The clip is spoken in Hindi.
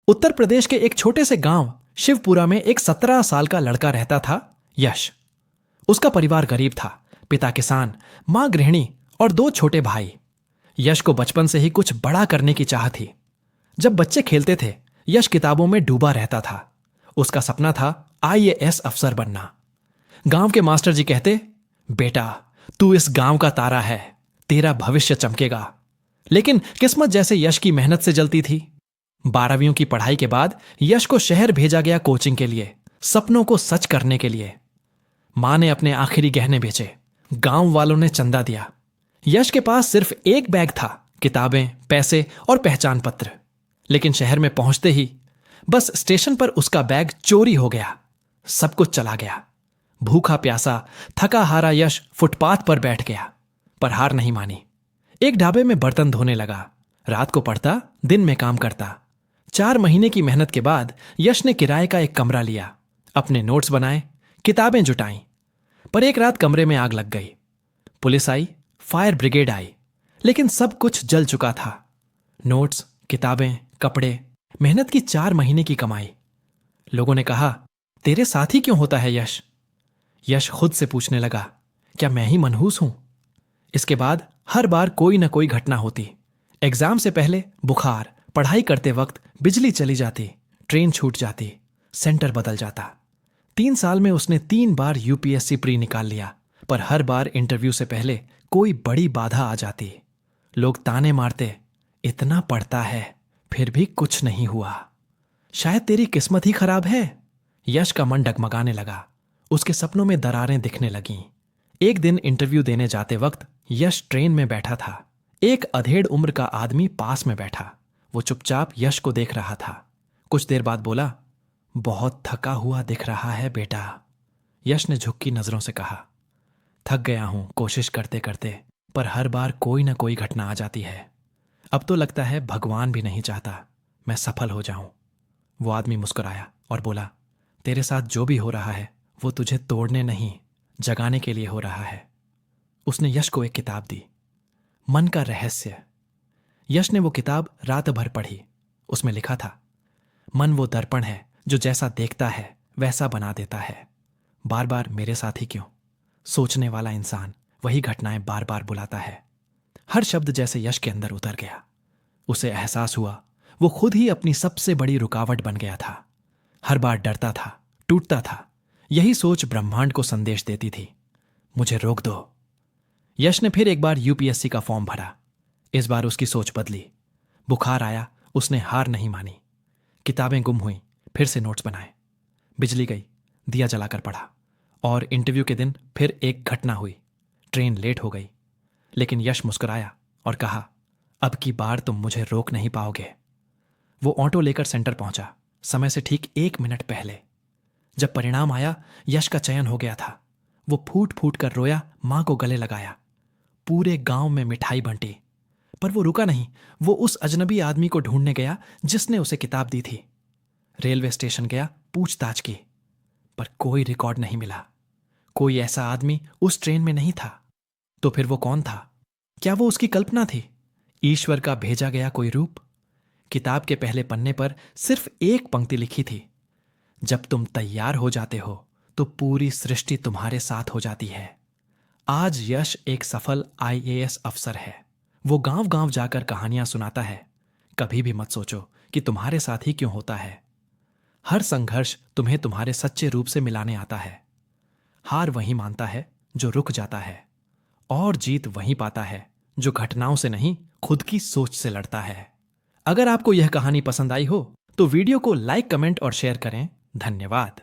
उत्तर प्रदेश के एक छोटे से गांव शिवपुरा में एक 17 साल का लड़का रहता था, यश। उसका परिवार गरीब था। पिता किसान, मां गृहिणी और 2 छोटे भाई। यश को बचपन से ही कुछ बड़ा करने की चाह थी। जब बच्चे खेलते थे, यश किताबों में डूबा रहता था। उसका सपना था आईएएस अफसर बनना। गांव के मास्टर जी कहते, बेटा तू इस गांव का तारा है, तेरा भविष्य चमकेगा। लेकिन किस्मत जैसे यश की मेहनत से जलती थी। 12वीं की पढ़ाई के बाद यश को शहर भेजा गया कोचिंग के लिए, सपनों को सच करने के लिए। मां ने अपने आखिरी गहने बेचे, गांव वालों ने चंदा दिया। यश के पास सिर्फ एक बैग था, किताबें, पैसे और पहचान पत्र। लेकिन शहर में पहुंचते ही बस स्टेशन पर उसका बैग चोरी हो गया। सब कुछ चला गया। भूखा प्यासा थका हारा यश फुटपाथ पर बैठ गया, पर हार नहीं मानी। एक ढाबे में बर्तन धोने लगा। रात को पढ़ता, दिन में काम करता। 4 महीने की मेहनत के बाद यश ने किराए का एक कमरा लिया, अपने नोट्स बनाए, किताबें जुटाईं। पर एक रात कमरे में आग लग गई। पुलिस आई, फायर ब्रिगेड आई, लेकिन सब कुछ जल चुका था। नोट्स, किताबें, कपड़े, मेहनत की 4 महीने की कमाई। लोगों ने कहा, तेरे साथ ही क्यों होता है यश? यश खुद से पूछने लगा, क्या मैं ही मनहूस हूं? इसके बाद हर बार कोई ना कोई घटना होती। एग्जाम से पहले बुखार, पढ़ाई करते वक्त बिजली चली जाती, ट्रेन छूट जाती, सेंटर बदल जाता। 3 साल में उसने 3 बार यूपीएससी प्री निकाल लिया, पर हर बार इंटरव्यू से पहले कोई बड़ी बाधा आ जाती। लोग ताने मारते, इतना पढ़ता है फिर भी कुछ नहीं हुआ, शायद तेरी किस्मत ही खराब है। यश का मन डगमगाने लगा। उसके सपनों में दरारें दिखने लगीं। एक दिन इंटरव्यू देने जाते वक्त यश ट्रेन में बैठा था। एक अधेड़ उम्र का आदमी पास में बैठा। वो चुपचाप यश को देख रहा था। कुछ देर बाद बोला, बहुत थका हुआ दिख रहा है बेटा। यश ने झुकी नजरों से कहा, थक गया हूं कोशिश करते करते, पर हर बार कोई ना कोई घटना आ जाती है। अब तो लगता है भगवान भी नहीं चाहता मैं सफल हो जाऊं। वो आदमी मुस्कुराया और बोला, तेरे साथ जो भी हो रहा है वो तुझे तोड़ने नहीं, जगाने के लिए हो रहा है। उसने यश को एक किताब दी, मन का रहस्य। यश ने वो किताब रात भर पढ़ी। उसमें लिखा था, मन वो दर्पण है जो जैसा देखता है वैसा बना देता है। बार बार मेरे साथ ही क्यों? सोचने वाला इंसान वही घटनाएं बार बार बुलाता है। हर शब्द जैसे यश के अंदर उतर गया। उसे एहसास हुआ वो खुद ही अपनी सबसे बड़ी रुकावट बन गया था। हर बार डरता था, टूटता था। यही सोच ब्रह्मांड को संदेश देती थी, मुझे रोक दो। यश ने फिर एक बार यूपीएससी का फॉर्म भरा। इस बार उसकी सोच बदली। बुखार आया, उसने हार नहीं मानी। किताबें गुम हुई, फिर से नोट्स बनाए। बिजली गई, दिया जलाकर पढ़ा। और इंटरव्यू के दिन फिर एक घटना हुई। ट्रेन लेट हो गई, लेकिन यश मुस्कुराया और कहा, अब की बार तुम मुझे रोक नहीं पाओगे। वो ऑटो लेकर सेंटर पहुंचा, समय से ठीक 1 मिनट पहले। जब परिणाम आया, यश का चयन हो गया था। वो फूट फूट कर रोया, मां को गले लगाया। पूरे गांव में मिठाई बंटी। पर वो रुका नहीं। वो उस अजनबी आदमी को ढूंढने गया जिसने उसे किताब दी थी। रेलवे स्टेशन गया, पूछताछ की, पर कोई रिकॉर्ड नहीं मिला। कोई ऐसा आदमी उस ट्रेन में नहीं था। तो फिर वो कौन था? क्या वो उसकी कल्पना थी, ईश्वर का भेजा गया कोई रूप? किताब के पहले पन्ने पर सिर्फ एक पंक्ति लिखी थी, जब तुम तैयार हो जाते हो तो पूरी सृष्टि तुम्हारे साथ हो जाती है। आज यश एक सफल आईएएस अफसर है। वो गांव गांव जाकर कहानियां सुनाता है। कभी भी मत सोचो कि तुम्हारे साथ ही क्यों होता है। हर संघर्ष तुम्हें तुम्हारे सच्चे रूप से मिलाने आता है। हार वही मानता है जो रुक जाता है, और जीत वही पाता है जो घटनाओं से नहीं, खुद की सोच से लड़ता है। अगर आपको यह कहानी पसंद आई हो तो वीडियो को लाइक, कमेंट और शेयर करें। धन्यवाद।